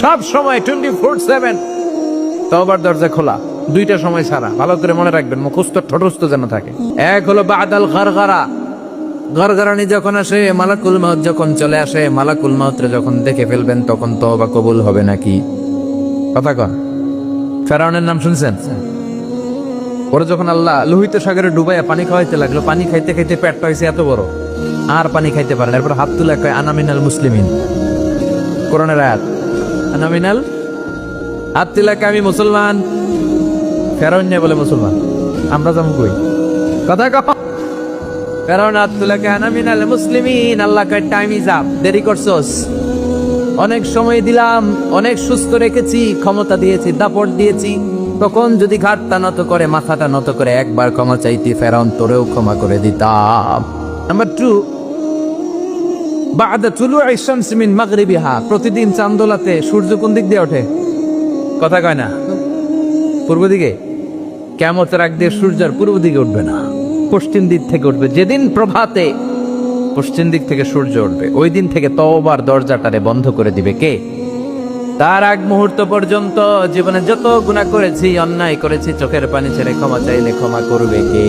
সব সময় 24/7 তওবার দরজা খোলা, দুইটা সময় ছাড়া। ভালো করে মনে রাখবেন, মুখস্থ ঠোঁটস্থ যেন থাকে। এক হলো বাদাল গারগারা, গারগারানি যখন আসে, মালাকুল মাউত যখন চলে আসে, মালাকুল মাউতরে যখন দেখে ফেলবেন তখন তওবা কবুল হবে নাকি? কথা কন। ফেরাউনের নাম শুনছেন? ওরা যখন আল্লাহ লোহিত সাগরে ডুবাইয়া পানি খাওয়াইতে লাগলো, পানি খাইতে খাইতে পেটটা হয়েছে এত বড়, আর পানি খাইতে পারে না। এরপর হাত তুলে কয় আনা মিনাল মুসলিমিন, কোরআনের আয়াত, আনা মিনাল, হাত তুলে কয় আমি মুসলমান। ফেরাউন নিয়ে বলে মুসলমান, আমরা যাবো কই? কথা কও। ফেরাউন হাত তুলে কয় আনা মিনাল মুসলিমিন। আল্লাহ কয় টাইম ইজ আপ, দেরি করছস, অনেক সময় দিলাম, অনেক সুস্থ রেখেছি, ক্ষমতা দিয়েছি, দাপট দিয়েছি, তখন যদি ঘাটটা নত করে, মাথাটা নত করে একবার ক্ষমা চাইতি, ফেরাউন তোরেও ক্ষমা করে দিতাম। নাম্বার 2, বা'দা তুলু'i শামসি মিন মাগরিবিহা, প্রতিদিন চাঁদোলাতে সূর্য কোন দিক দিয়ে ওঠে? কথা কয় না? পূর্ব দিকে। কিয়ামতের আগ দিয়ে সূর্য আর পূর্ব দিকে উঠবে না, পশ্চিম দিক থেকে উঠবে। যেদিন প্রভাতে পশ্চিম দিক থেকে সূর্য উঠবে, ওই দিন থেকে তওবার দরজাটারে বন্ধ করে দিবে কে? তার আগ মুহূর্ত পর্যন্ত জীবনে যত গুনাহ করেছি, অন্যায় করেছি, চোখের পানি ছেড়ে ক্ষমা চাইলে ক্ষমা করবে কে?